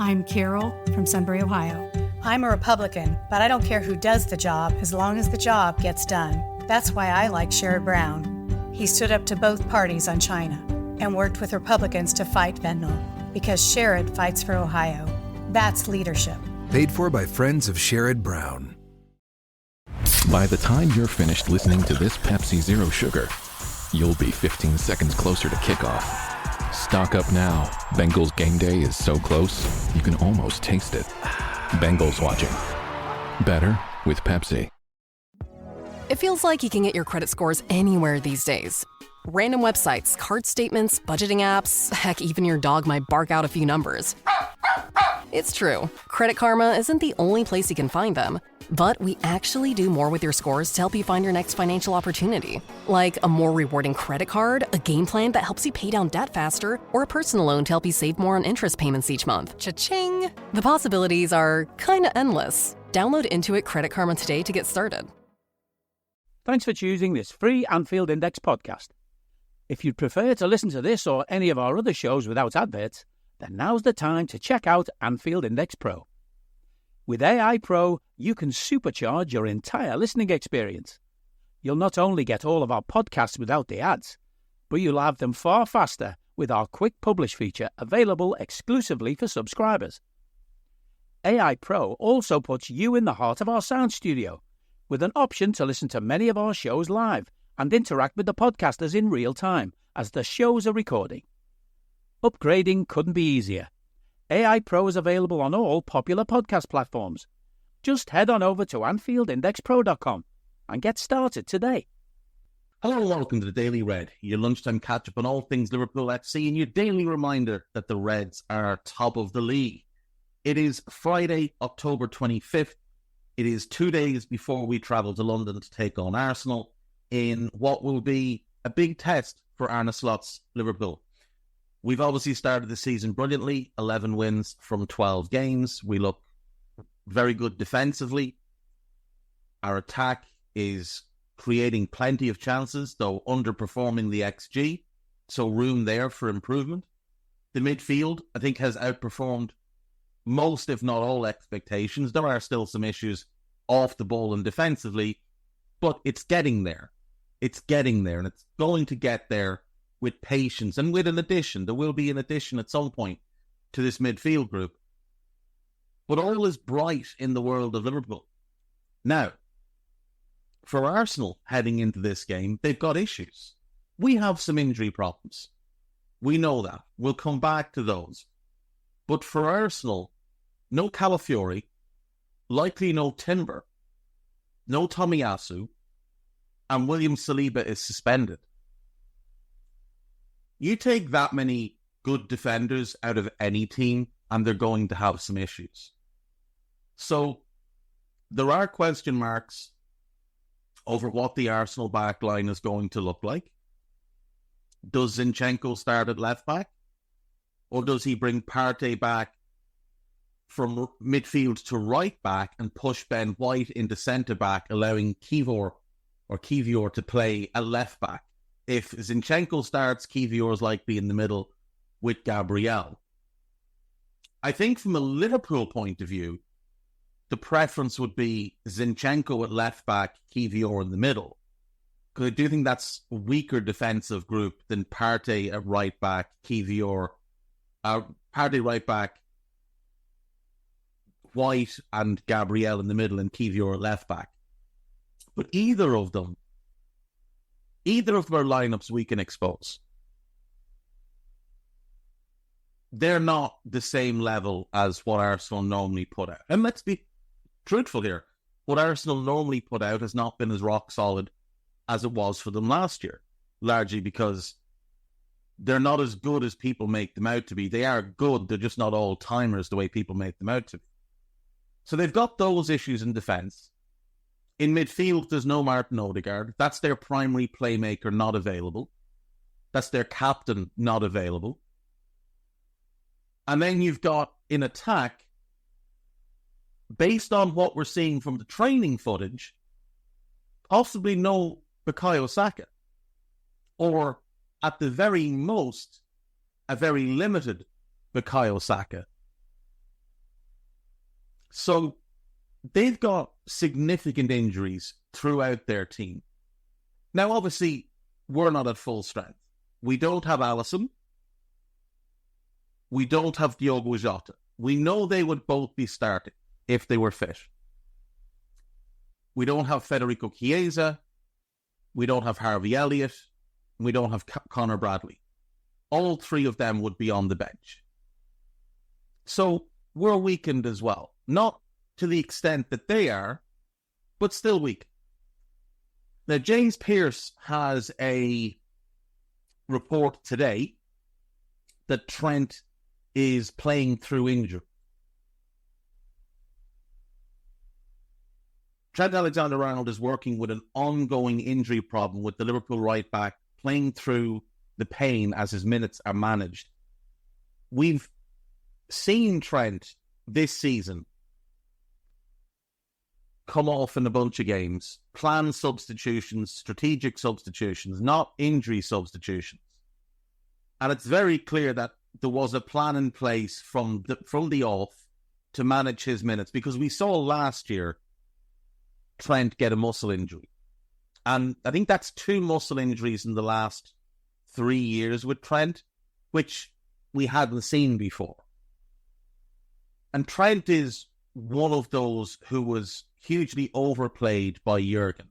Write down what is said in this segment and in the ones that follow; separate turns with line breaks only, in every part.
I'm Carol from Sunbury, Ohio.
I'm a Republican, but I don't care who does the job as long as the job gets done. That's why I like Sherrod Brown. He stood up to both parties on China and worked with Republicans to fight fentanyl because Sherrod fights for Ohio. That's leadership.
Paid for by friends of Sherrod Brown.
By the time you're finished listening to this Pepsi Zero Sugar, you'll be 15 seconds closer to kickoff. Stock up now. Bengals game day is so close, you can almost taste it. Bengals watching. Better with Pepsi.
It feels like you can get your credit scores anywhere these days. Random websites, card statements, budgeting apps, heck, even your dog might bark out a few numbers. It's true. Credit Karma isn't the only place you can find them. But we actually do more with your scores to help you find your next financial opportunity. Like a more rewarding credit card, a game plan that helps you pay down debt faster, or a personal loan to help you save more on interest payments each month. Cha-ching! The possibilities are kinda endless. Download Intuit Credit Karma today to get started.
Thanks for choosing this free Anfield Index podcast. If you'd prefer to listen to this or any of our other shows without adverts, then now's the time to check out Anfield Index Pro. With AI Pro, you can supercharge your entire listening experience. You'll not only get all of our podcasts without the ads, but you'll have them far faster with our Quick Publish feature available exclusively for subscribers. AI Pro also puts you in the heart of our sound studio, with an option to listen to many of our shows live and interact with the podcasters in real time as the shows are recording. Upgrading couldn't be easier. AI Pro is available on all popular podcast platforms. Just head on over to AnfieldIndexPro.com and get started today.
Hello and welcome to the Daily Red, your lunchtime catch-up on all things Liverpool FC and your daily reminder that the Reds are top of the league. It is Friday, October 25th. It is 2 days before we travel to London to take on Arsenal in what will be a big test for Arne Slot's Liverpool. We've obviously started the season brilliantly, 11 wins from 12 games. We look very good defensively. Our attack is creating plenty of chances, though underperforming the XG, so room there for improvement. The midfield, I think, has outperformed most, if not all, expectations. There are still some issues off the ball and defensively, but it's getting there. It's getting there, and it's going to get there with patience and with an addition. There will be an addition at some point to this midfield group. But all is bright in the world of Liverpool. Now, for Arsenal heading into this game, they've got issues. We have some injury problems. We know that. We'll come back to those. But for Arsenal, no Calafiori, likely no Timber, no Tomiyasu, and William Saliba is suspended. You take that many good defenders out of any team, and they're going to have some issues. So there are question marks over what the Arsenal backline is going to look like. Does Zinchenko start at left back? Or does he bring Partey back from midfield to right back and push Ben White into centre back, allowing Kivior to play a left back? If Zinchenko starts, Kivior is likely in the middle with Gabriel. I think from a Liverpool point of view, the preference would be Zinchenko at left back, Kivior in the middle. Because I do think that's a weaker defensive group than Partey at right back, Partey right back, White and Gabriel in the middle, and Kivior at left back. But either of them are lineups we can expose. They're not the same level as what Arsenal normally put out. And let's be truthful here. What Arsenal normally put out has not been as rock solid as it was for them last year, largely because they're not as good as people make them out to be. They are good, they're just not all-timers the way people make them out to be. So they've got those issues in defence. In midfield, there's no Martin Odegaard. That's their primary playmaker, not available. That's their captain, not available. And then you've got, in attack, based on what we're seeing from the training footage, possibly no Bukayo Saka. Or, at the very most, a very limited Bukayo Saka. So they've got significant injuries throughout their team. Now, obviously, we're not at full strength. We don't have Alisson. We don't have Diogo Jota. We know they would both be starting if they were fit. We don't have Federico Chiesa. We don't have Harvey Elliott. We don't have Connor Bradley. All three of them would be on the bench. So we're weakened as well. Not to the extent that they are, but still weak. Now, James Pearce has a report today that Trent is playing through injury. Trent Alexander-Arnold is working with an ongoing injury problem with the Liverpool right back, playing through the pain as his minutes are managed. We've seen Trent this season come off in a bunch of games, planned substitutions, strategic substitutions, not injury substitutions. And it's very clear that there was a plan in place from the off to manage his minutes, because we saw last year Trent get a muscle injury. And I think that's 2 muscle injuries in the last 3 years with Trent, which we hadn't seen before. And Trent is one of those who was hugely overplayed by Jurgen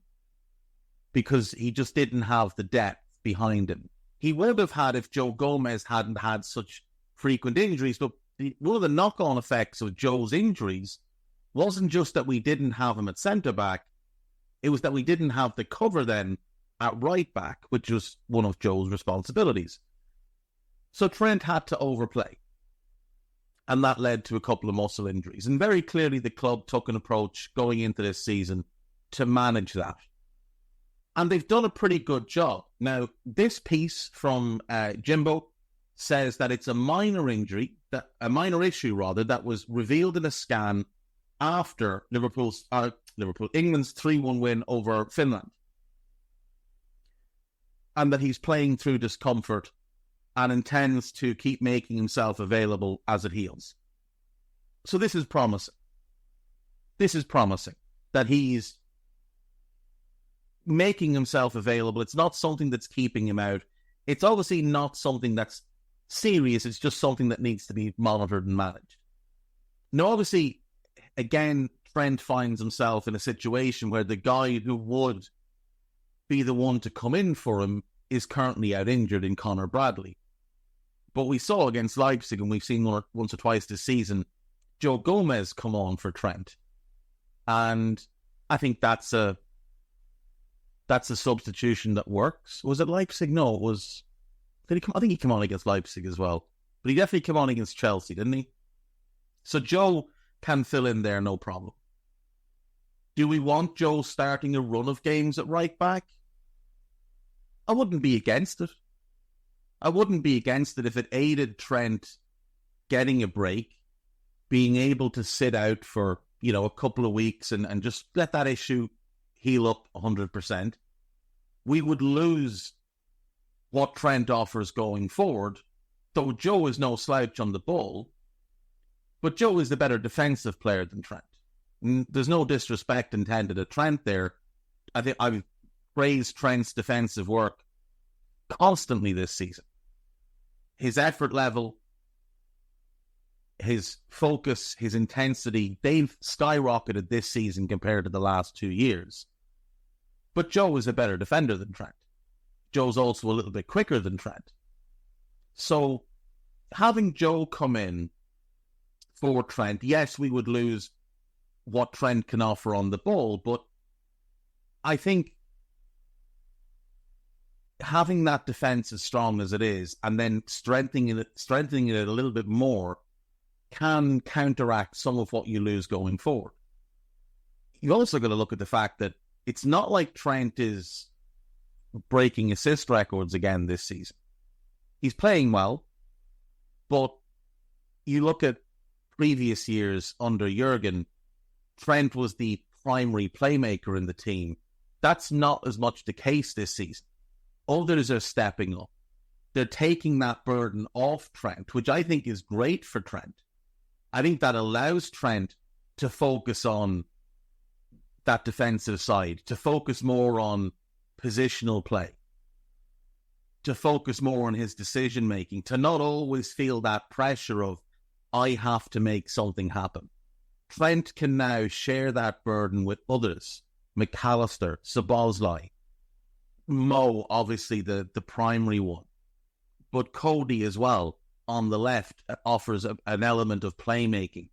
because he just didn't have the depth behind him. He would have had if Joe Gomez hadn't had such frequent injuries, but one of the knock-on effects of Joe's injuries wasn't just that we didn't have him at centre-back, it was that we didn't have the cover then at right-back, which was one of Joe's responsibilities. So Trent had to overplay. And that led to a couple of muscle injuries. And very clearly the club took an approach going into this season to manage that. And they've done a pretty good job. Now, this piece from Jimbo says that it's a minor issue that was revealed in a scan after England's 3-1 win over Finland. And that he's playing through discomfort and intends to keep making himself available as it heals. So this is promising. This is promising that he's making himself available. It's not something that's keeping him out. It's obviously not something that's serious. It's just something that needs to be monitored and managed. Now, obviously, again, Trent finds himself in a situation where the guy who would be the one to come in for him is currently out injured in Connor Bradley. But we saw against Leipzig, and we've seen once or twice this season, Joe Gomez come on for Trent. And I think that's a substitution that works. Was it Leipzig? No, it was... I think he came on against Leipzig as well. But he definitely came on against Chelsea, didn't he? So Joe can fill in there, no problem. Do we want Joe starting a run of games at right back? I wouldn't be against it. I wouldn't be against it if it aided Trent getting a break, being able to sit out for, a couple of weeks and just let that issue heal up 100%. We would lose what Trent offers going forward, though Joe is no slouch on the ball, but Joe is the better defensive player than Trent. There's no disrespect intended at Trent there. I think I've praised Trent's defensive work constantly this season. His effort level, his focus, his intensity, they've skyrocketed this season compared to the last 2 years. But Joe is a better defender than Trent. Joe's also a little bit quicker than Trent. So having Joe come in for Trent, yes, we would lose what Trent can offer on the ball, but I think having that defense as strong as it is and then strengthening it a little bit more can counteract some of what you lose going forward. You've also got to look at the fact that it's not like Trent is breaking assist records again this season. He's playing well, but you look at previous years under Jurgen, Trent was the primary playmaker in the team. That's not as much the case this season. Others are stepping up. They're taking that burden off Trent, which I think is great for Trent. I think that allows Trent to focus on that defensive side, to focus more on positional play, to focus more on his decision-making, to not always feel that pressure of, I have to make something happen. Trent can now share that burden with others. McAllister, Szoboszlai, Mo, obviously the primary one, but Cody as well on the left offers an element of playmaking,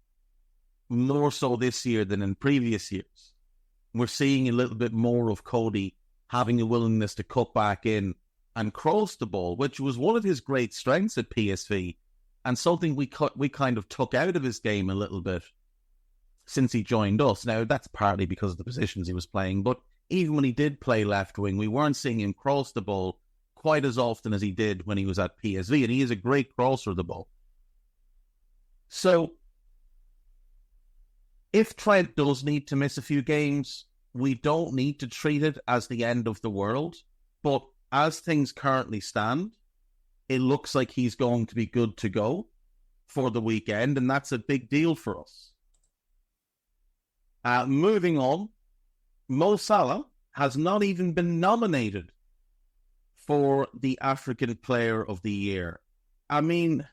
more so this year than in previous years. We're seeing a little bit more of Cody having a willingness to cut back in and cross the ball, which was one of his great strengths at PSV and something we kind of took out of his game a little bit since he joined us. Now, that's partly because of the positions he was playing, but even when he did play left wing, we weren't seeing him cross the ball quite as often as he did when he was at PSV, and he is a great crosser of the ball. So, if Trent does need to miss a few games, we don't need to treat it as the end of the world, but as things currently stand, it looks like he's going to be good to go for the weekend, and that's a big deal for us. Moving on, Mo Salah has not even been nominated for the African Player of the Year. I mean,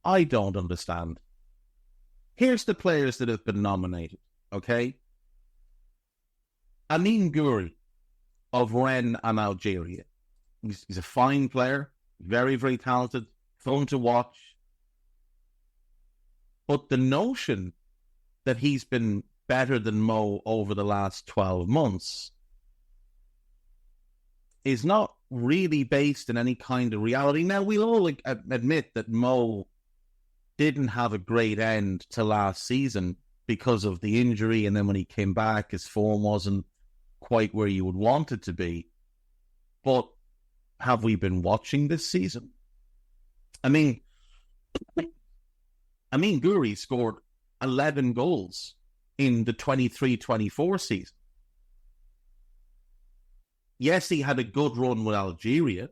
I don't understand. Here's the players that have been nominated, okay? Amin Ghouri of Rennes and Algeria. He's a fine player, very, very talented, fun to watch. But the notion that he's been better than Mo over the last 12 months is not really based in any kind of reality. Now, we'll all admit that Mo didn't have a great end to last season because of the injury, and then when he came back, his form wasn't quite where you would want it to be. But have we been watching this season? I mean, Ghouri scored 11 goals in the 23-24 season. Yes, he had a good run with Algeria,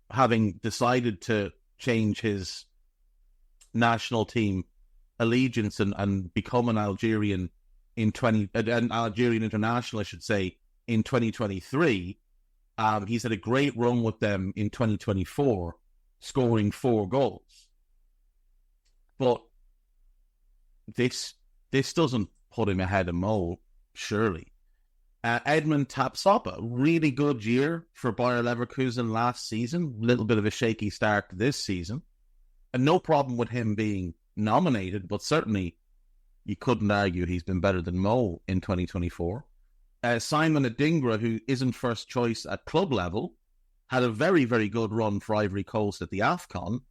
having decided to change his national team allegiance and become an Algerian an Algerian international, I should say, in 2023. He's had a great run with them in 2024, scoring 4 goals. But this doesn't put him ahead of Mo, surely. Edmund Tapsoba, really good year for Bayer Leverkusen last season. A little bit of a shaky start this season. And no problem with him being nominated, but certainly you couldn't argue he's been better than Mo in 2024. Simon Adingra, who isn't first choice at club level, had a very, very good run for Ivory Coast at the AFCON,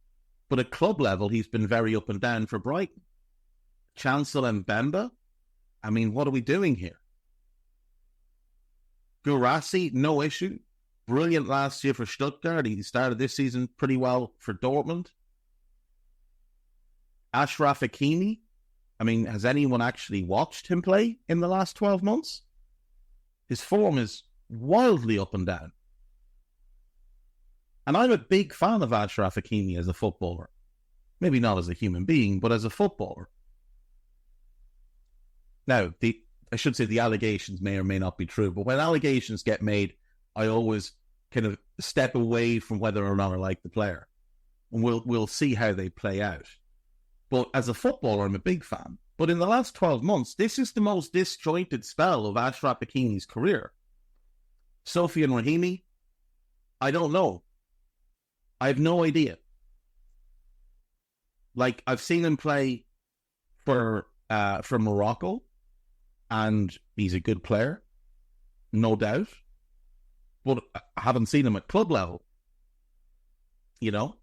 but at club level, he's been very up and down for Brighton. Chancel Mbemba, I mean, what are we doing here? Guirassy, no issue. Brilliant last year for Stuttgart. He started this season pretty well for Dortmund. Achraf Hakimi, I mean, has anyone actually watched him play in the last 12 months? His form is wildly up and down. And I'm a big fan of Achraf Hakimi as a footballer. Maybe not as a human being, but as a footballer. Now, I should say the allegations may or may not be true, but when allegations get made, I always kind of step away from whether or not I like the player. And we'll see how they play out. But as a footballer, I'm a big fan. But in the last 12 months, this is the most disjointed spell of Achraf Hakimi's career. Sofiane Rahimi, I don't know. I have no idea. Like, I've seen him play for Morocco, and he's a good player, no doubt. But I haven't seen him at club level. You know?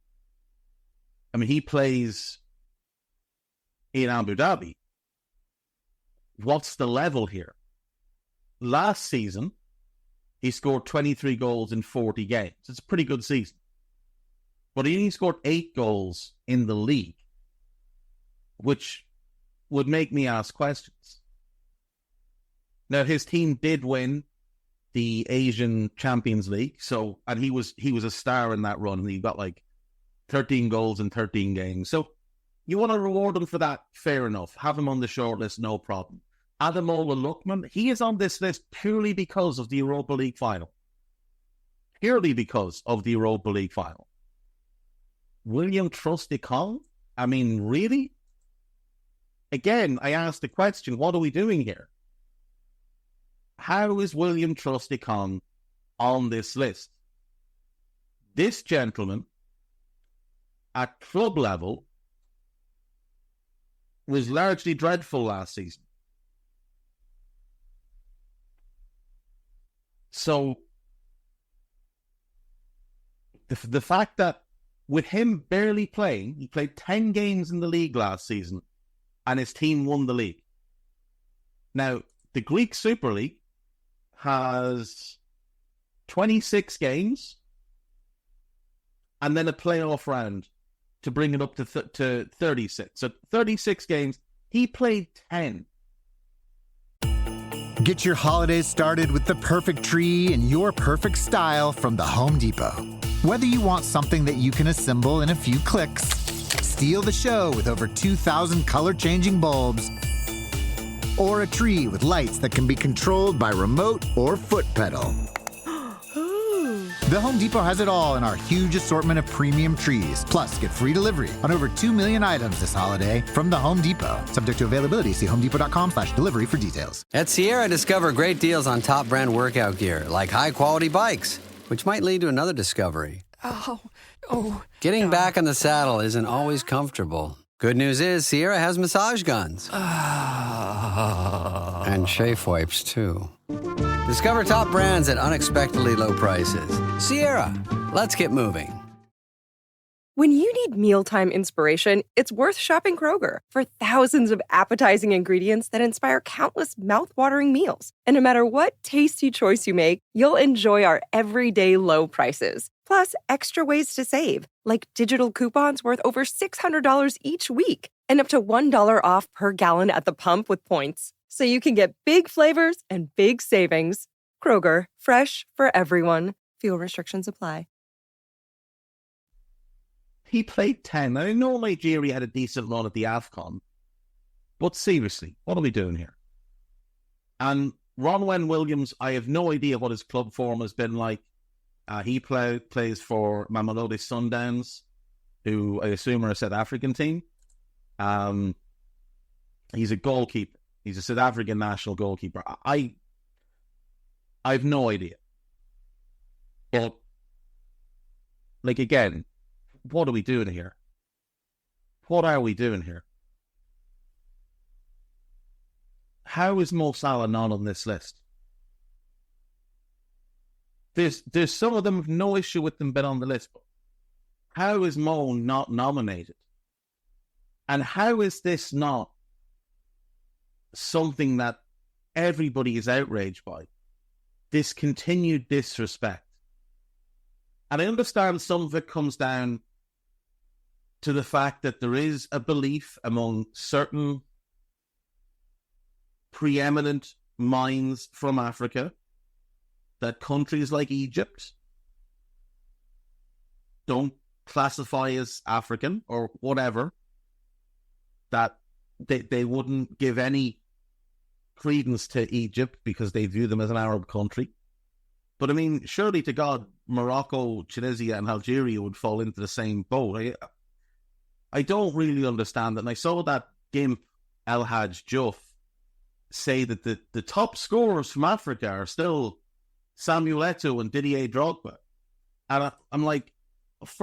I mean, he plays in Abu Dhabi. What's the level here? Last season, he scored 23 goals in 40 games. It's a pretty good season. But he only scored 8 goals in the league, which would make me ask questions. Now, his team did win the Asian Champions League, and he was a star in that run, and he got like 13 goals in 13 games. So You want to reward him for that? Fair enough. Have him on the shortlist, no problem. Ademola Lookman, he is on this list purely because of the Europa League final. Purely because of the Europa League final. William Trusty-Kong? I mean, really? Again, I asked the question, what are we doing here? How is William Trusty-Kong on this list? This gentleman, at club level, was largely dreadful last season. So, the fact that with him barely playing, he played 10 games in the league last season, and his team won the league. Now, the Greek Super League has 26 games, and then a playoff round to bring it up to 36. So 36 games. He played 10.
Get your holidays started with the perfect tree in your perfect style from the Home Depot. Whether you want something that you can assemble in a few clicks, steal the show with over 2,000 color-changing bulbs, or a tree with lights that can be controlled by remote or foot pedal. The Home Depot has it all in our huge assortment of premium trees. Plus, get free delivery on over 2 million items this holiday from the Home Depot. Subject to availability, see homedepot.com/delivery for details.
At Sierra, discover great deals on top brand workout gear, like high-quality bikes, which might lead to another discovery. Getting back on the saddle isn't always comfortable. Good news is Sierra has massage guns. And chafe wipes, too. Discover top brands at unexpectedly low prices. Sierra, let's get moving.
When you need mealtime inspiration, it's worth shopping Kroger for thousands of appetizing ingredients that inspire countless mouthwatering meals. And no matter what tasty choice you make, you'll enjoy our everyday low prices. Plus, extra ways to save, like digital coupons worth over $600 each week and up to $1 off per gallon at the pump with points. So you can get big flavors and big savings. Kroger, fresh for everyone. Fuel restrictions apply.
He played 10. I know Nigeria had a decent run at the AFCON, but seriously, what are we doing here? And Ronwen Williams, I have no idea what his club form has been like. He plays for Mamelodi Sundowns, who I assume are a South African team. He's a goalkeeper. He's a South African national goalkeeper. I have no idea. But, like, again, what are we doing here? What are we doing here? How is Mo Salah not on this list? There's some of them have no issue with them being on the list, but how is Mo not nominated? And how is this not something that everybody is outraged by? This continued disrespect. And I understand some of it comes down to the fact that there is a belief among certain preeminent minds from Africa that countries like Egypt don't classify as African or whatever, that they wouldn't give any credence to Egypt because they view them as an Arab country. But I mean, surely to God, Morocco, Tunisia and Algeria would fall into the same boat. I don't really understand that. And I saw that Gimp El Hadj Diouf say that the top scorers from Africa are still Samuel Eto'o and Didier Drogba. And I'm like,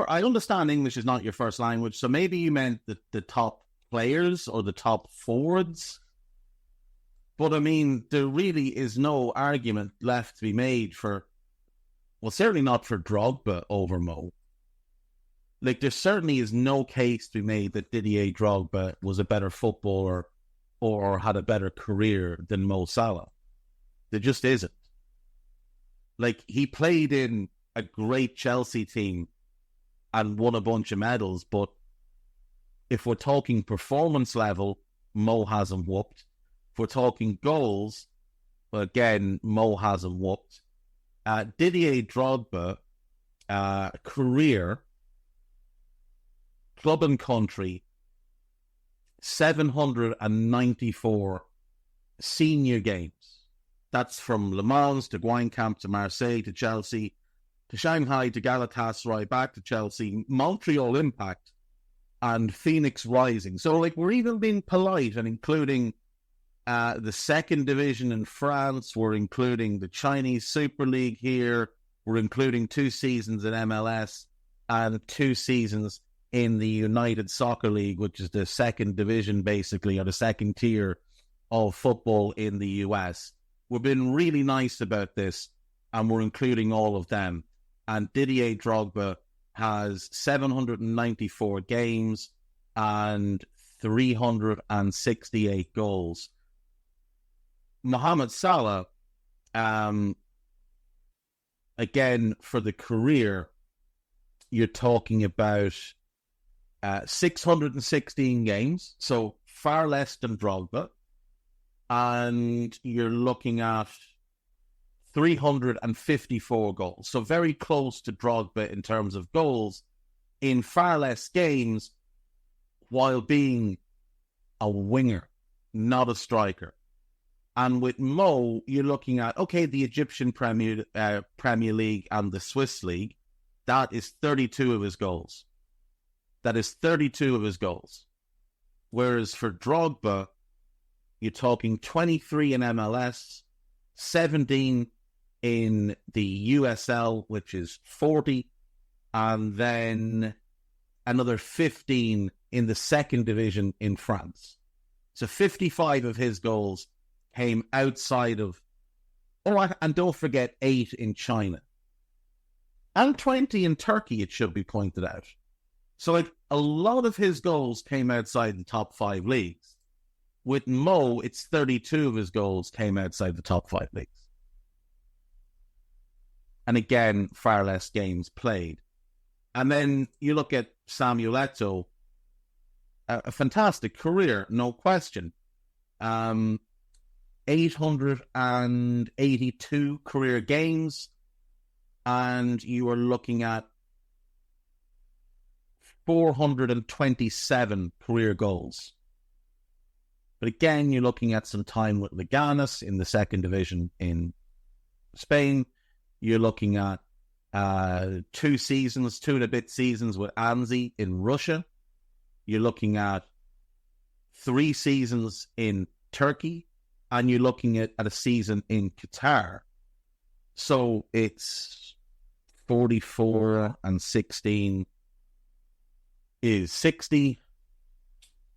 I understand English is not your first language, so maybe you meant the top players or the top forwards. But I mean, there really is no argument left to be made for, well, certainly not for Drogba over Mo. Like, there certainly is no case to be made that Didier Drogba was a better footballer or had a better career than Mo Salah. There just isn't. Like, he played in a great Chelsea team and won a bunch of medals, but if we're talking performance level, Mo hasn't whooped. If we're talking goals, well, again, Mo hasn't whooped. Didier Drogba, career, club and country, 794 senior games. That's from Le Mans to Guingamp to Marseille to Chelsea to Shanghai to Galatasaray, back to Chelsea, Montreal Impact, and Phoenix Rising. So, like, we're even being polite and including the second division in France. We're including the Chinese Super League here. We're including 2 seasons in MLS and 2 seasons in the United Soccer League, which is the second division, basically, or the second tier of football in the US. We've been really nice about this, and we're including all of them. And Didier Drogba has 794 games and 368 goals. Mohamed Salah, again, for the career, you're talking about 616 games, so far less than Drogba. And you're looking at 354 goals. So very close to Drogba in terms of goals in far less games, while being a winger, not a striker. And with Mo, you're looking at, okay, the Egyptian Premier League and the Swiss League. That is 32 of his goals. That is 32 of his goals. Whereas for Drogba, you're talking 23 in MLS, 17 in the USL, which is 40, and then another 15 in the second division in France. So 55 of his goals came outside of... Oh, and don't forget 8 in China. And 20 in Turkey, it should be pointed out. So, like, a lot of his goals came outside the top 5 leagues. With Mo, it's 32 of his goals came outside the top 5 leagues. And again, far less games played. And then you look at Samuel Eto'o, a fantastic career, no question. 882 career games, and you are looking at 427 career goals. But again, you're looking at some time with Leganes in the second division in Spain. You're looking at 2 seasons, 2 and a bit seasons with Anzi in Russia. You're looking at 3 seasons in Turkey, and you're looking at a season in Qatar. So it's 44 and 16 is 60.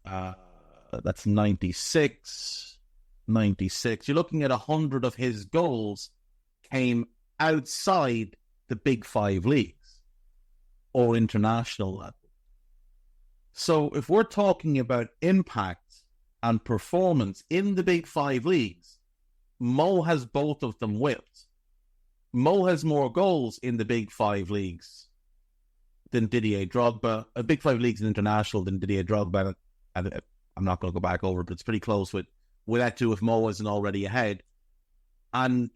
That's 96. 96. You're looking at 100 of his goals came outside the big 5 leagues or international level. So if we're talking about impact and performance in the big 5 leagues, Mo has both of them whipped. Mo has more goals in the big 5 leagues than Didier Drogba. Big 5 leagues and international than Didier Drogba. And I'm not going to go back over it, but it's pretty close with Eto'o if Mo isn't already ahead. And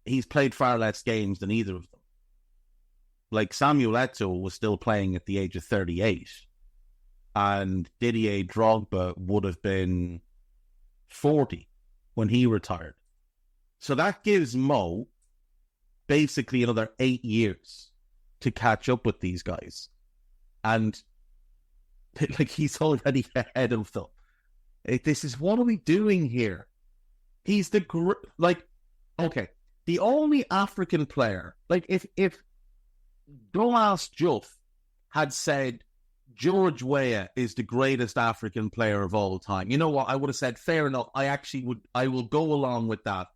he's played far less games than either of them. Like, Samuel Eto'o was still playing at the age of 38. And Didier Drogba would have been 40 when he retired. So that gives Mo basically another 8 years to catch up with these guys. And like, he's already ahead of them. This is, what are we doing here? He's the the only African player, like, if Domas Juff had said George Weah is the greatest African player of all time, you know what? I would have said, fair enough. I will go along with that,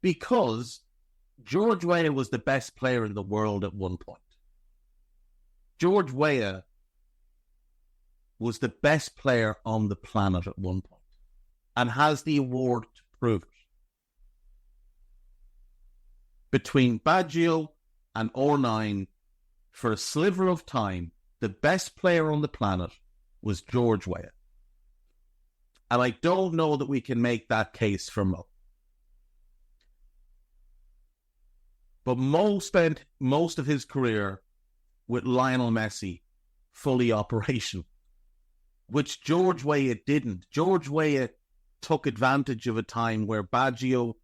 because George Weah was the best player in the world at one point. George Weah was the best player on the planet at one point and has the award to prove it. Between Baggio and R9, for a sliver of time, the best player on the planet was George Weah. And I don't know that we can make that case for Mo. But Mo spent most of his career with Lionel Messi fully operational. which George Weah didn't. George Weah took advantage of a time where Baggio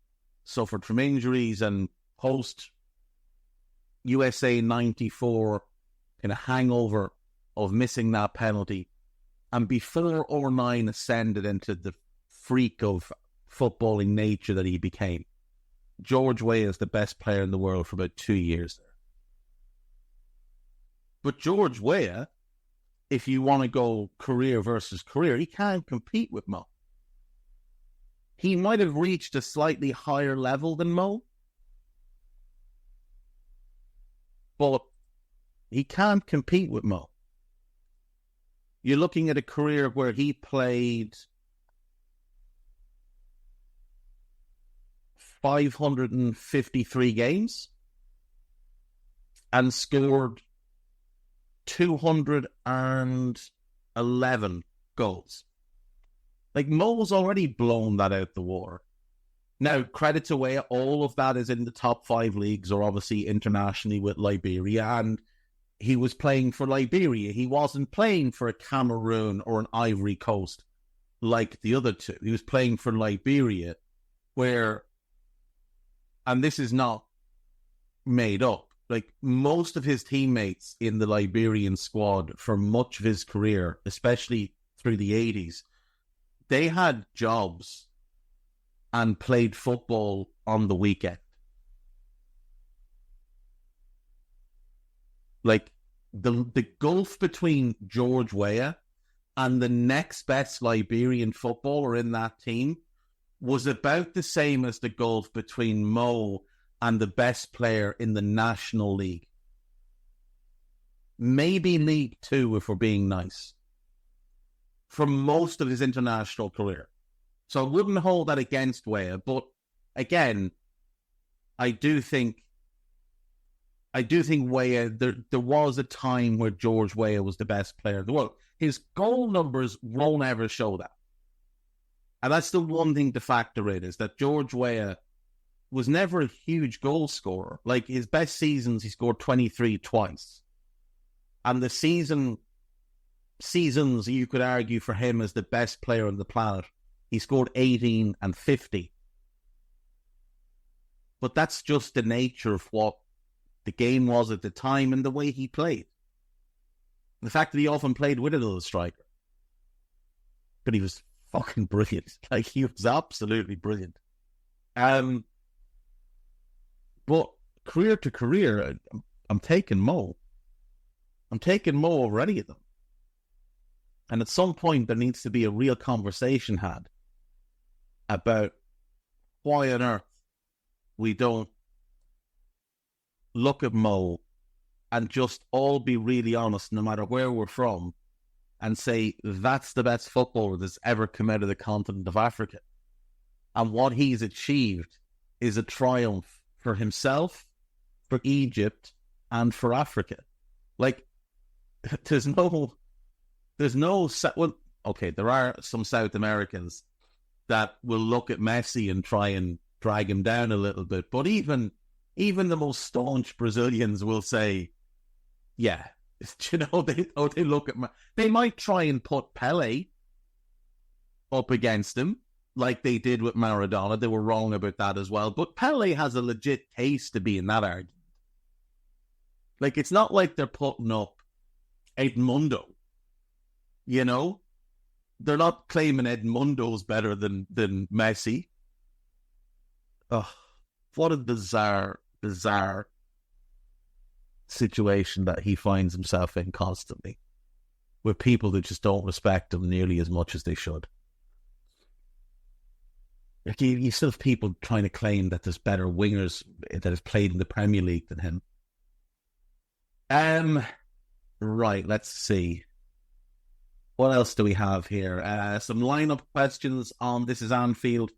suffered from injuries and post USA 94 kind of hangover of missing that penalty. And before R9 ascended into the freak of footballing nature that he became, George Weah is the best player in the world for about 2 years there. But George Weah, if you want to go career versus career, he can't compete with Mo. He might have reached a slightly higher level than Mo, but he can't compete with Mo. You're looking at a career where he played 553 games and scored 211 goals. Like, Mo's already blown that out the water. Now, credit to Weah, all of that is in the top 5 leagues, or obviously internationally with Liberia, and he was playing for Liberia. He wasn't playing for a Cameroon or an Ivory Coast like the other two. He was playing for Liberia, where, and this is not made up, like, most of his teammates in the Liberian squad for much of his career, especially through the 80s, they had jobs and played football on the weekend. Like, the gulf between George Weah and the next best Liberian footballer in that team was about the same as the gulf between Mo and the best player in the National League. Maybe League Two, if we're being nice, for most of his international career. So I wouldn't hold that against Weah, but again, I do think Weah, there was a time where George Weah was the best player in the world. His goal numbers won't ever show that. And that's the one thing to factor in, is that George Weah was never a huge goal scorer. Like, his best seasons, he scored 23 twice. And the seasons you could argue for him as the best player on the planet, he scored 18 and 50. But that's just the nature of what the game was at the time and the way he played. The fact that he often played with another striker. But he was fucking brilliant. Like, he was absolutely brilliant. But career to career, I'm taking Mo. I'm taking Mo over any of them. And at some point, there needs to be a real conversation had about why on earth we don't look at Mo and just all be really honest, no matter where we're from, and say that's the best footballer that's ever come out of the continent of Africa. And what he's achieved is a triumph for himself, for Egypt, and for Africa. Like, there's no, well, okay, there are some South Americans that will look at Messi and try and drag him down a little bit. But even the most staunch Brazilians will say, yeah, you know, they look at, they might try and put Pele up against him like they did with Maradona. They were wrong about that as well. But Pele has a legit case to be in that argument. Like, it's not like they're putting up Edmundo, you know? They're not claiming Edmundo's better than Messi. Oh, what a bizarre situation that he finds himself in constantly, with people that just don't respect him nearly as much as they should. Like, you still have people trying to claim that there's better wingers that have played in the Premier League than him. Right, let's see. What else do we have here? Some lineup questions on This Is Anfield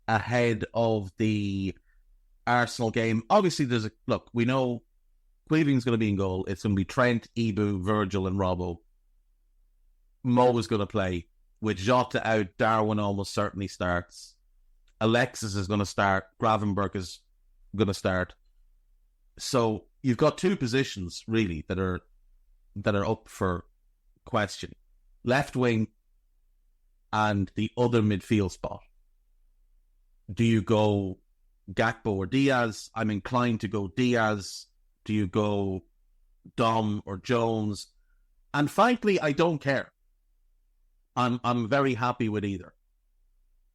ahead of the Arsenal game. Obviously, we know Cleaving's going to be in goal. It's going to be Trent, Ibu, Virgil, and Robbo. Mo is going to play. With Jota out, Darwin almost certainly starts. Alexis is going to start. Gravenberch is going to start. So you've got two positions really that are up for question. Left wing, and the other midfield spot. Do you go Gakpo or Diaz? I'm inclined to go Diaz. Do you go Dom or Jones? And frankly, I don't care. I'm very happy with either.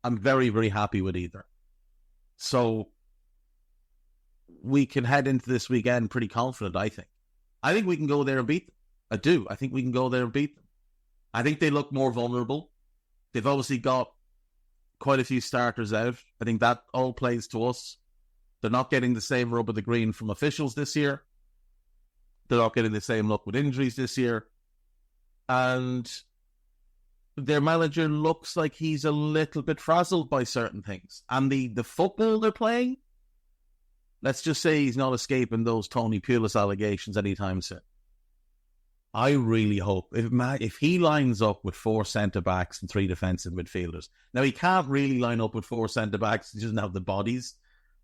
I'm very, very happy with either. So we can head into this weekend pretty confident, I think. I think we can go there and beat them. I do. I think we can go there and beat them. I think they look more vulnerable. They've obviously got quite a few starters out. I think that all plays to us. They're not getting the same rub of the green from officials this year. They're not getting the same luck with injuries this year. And their manager looks like he's a little bit frazzled by certain things. And the football they're playing, let's just say he's not escaping those Tony Pulis allegations anytime soon. I really hope, if he lines up with 4 centre-backs and 3 defensive midfielders. Now, he can't really line up with 4 centre-backs. He doesn't have the bodies.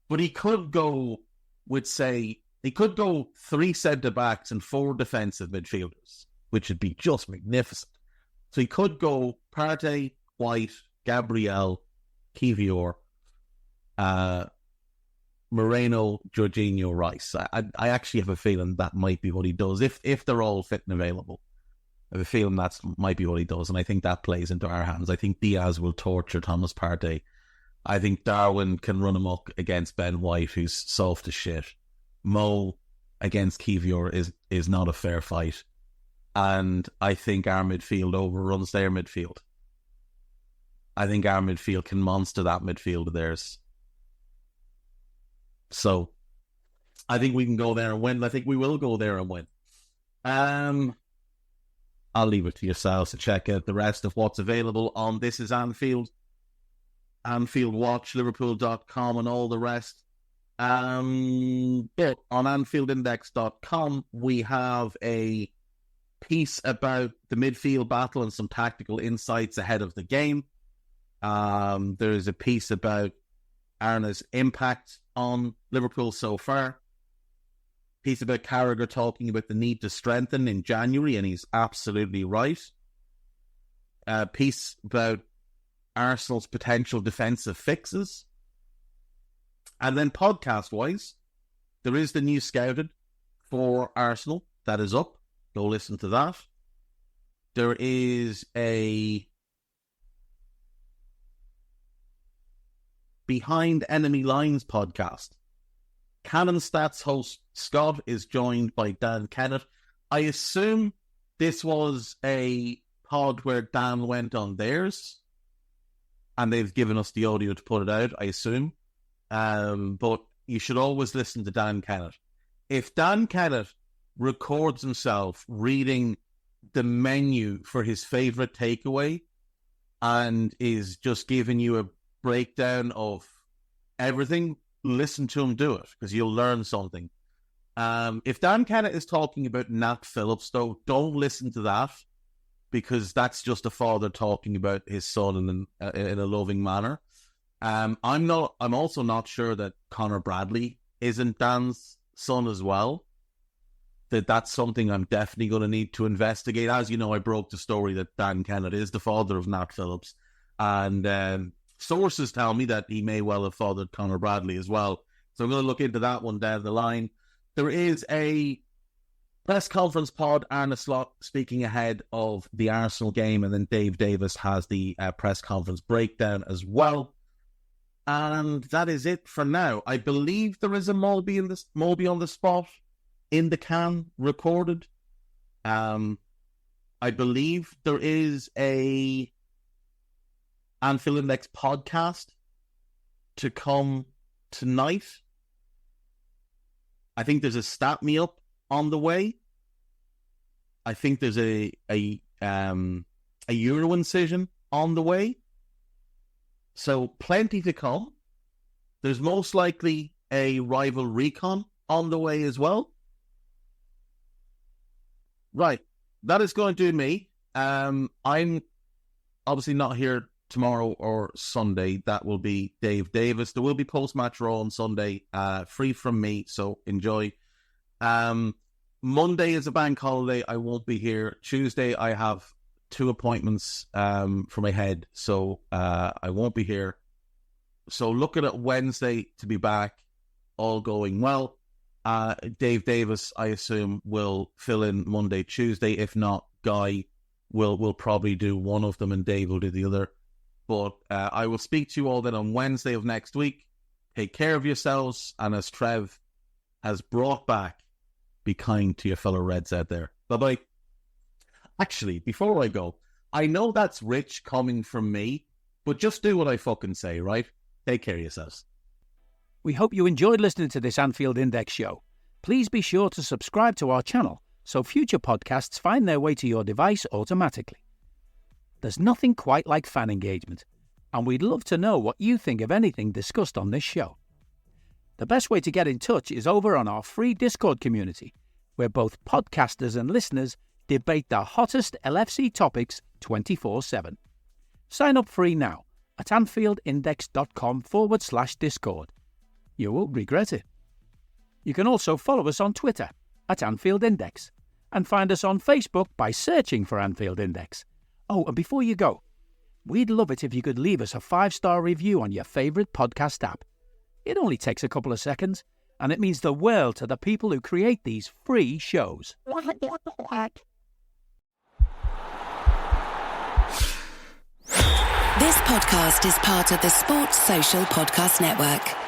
But he could go with, say, he could go 3 centre-backs and 4 defensive midfielders, which would be just magnificent. So he could go Partey, White, Gabriel, Kivior, Moreno, Jorginho, Rice. I actually have a feeling that might be what he does if they're all fit and available. I have a feeling that might be what he does, and I think that plays into our hands. I think Diaz will torture Thomas Partey. I think Darwin can run amok against Ben White, who's soft as shit. Mo against Kivior is not a fair fight, and I think our midfield overruns their midfield. I think our midfield can monster that midfield of theirs. So, I think we can go there and win. I think we will go there and win. I'll leave it to yourselves to check out the rest of what's available on This Is Anfield, Anfield Watch, Liverpool.com, and all the rest. On AnfieldIndex.com, we have a piece about the midfield battle and some tactical insights ahead of the game. There's a piece about Arna's impact on Liverpool so far. Piece about Carragher talking about the need to strengthen in January, and he's absolutely right. Piece about Arsenal's potential defensive fixes. And then podcast-wise, there is the new Scouted for Arsenal that is up. Go listen to that. There is a Behind Enemy Lines podcast. Cannon Stats host Scott is joined by Dan Kennett. I assume this was a pod where Dan went on theirs, and they've given us the audio to put it out, I assume. But you should always listen to Dan Kennett. If Dan Kennett records himself reading the menu for his favourite takeaway and is just giving you a breakdown of everything, listen to him do it, because you'll learn something. If Dan Kennett is talking about Nat Phillips, though, don't listen to that, because that's just a father talking about his son in a loving manner. I'm also not sure that Connor Bradley isn't Dan's son as well. That's something I'm definitely going to need to investigate. As you know, I broke the story that Dan Kennett is the father of Nat Phillips, and sources tell me that he may well have fathered Connor Bradley as well. So I'm going to look into that one down the line. There is a press conference pod, Arne Slot speaking ahead of the Arsenal game, and then Dave Davis has the press conference breakdown as well. And that is it for now. I believe there is a Mulby on the spot in the can recorded. I believe there is a Anfield Index podcast to come tonight. I think there's a Stat Me Up on the way. I think there's a Euro incision on the way. So plenty to come. There's most likely a rival recon on the way as well. Right. That is going to do me. I'm obviously not here tomorrow or Sunday. That will be Dave Davis. There will be post-match Raw on Sunday, free from me, so enjoy. Monday is a bank holiday. I won't be here. Tuesday, I have 2 appointments for my head, so I won't be here. So looking at Wednesday to be back, all going well. Dave Davis, I assume, will fill in Monday, Tuesday. If not, Guy will probably do one of them and Dave will do the other. But I will speak to you all then on Wednesday of next week. Take care of yourselves, and as Trev has brought back, be kind to your fellow Reds out there. Bye-bye. Actually, before I go, I know that's rich coming from me, but just do what I fucking say, right? Take care of yourselves.
We hope you enjoyed listening to this Anfield Index show. Please be sure to subscribe to our channel so future podcasts find their way to your device automatically. There's nothing quite like fan engagement, and we'd love to know what you think of anything discussed on this show. The best way to get in touch is over on our free Discord community, where both podcasters and listeners debate the hottest LFC topics 24/7. Sign up free now at AnfieldIndex.com/Discord. You won't regret it. You can also follow us on Twitter at Anfield Index and find us on Facebook by searching for Anfield Index. Oh, and before you go, we'd love it if you could leave us a 5-star review on your favourite podcast app. It only takes a couple of seconds, and it means the world to the people who create these free shows.
This podcast is part of the Sports Social Podcast Network.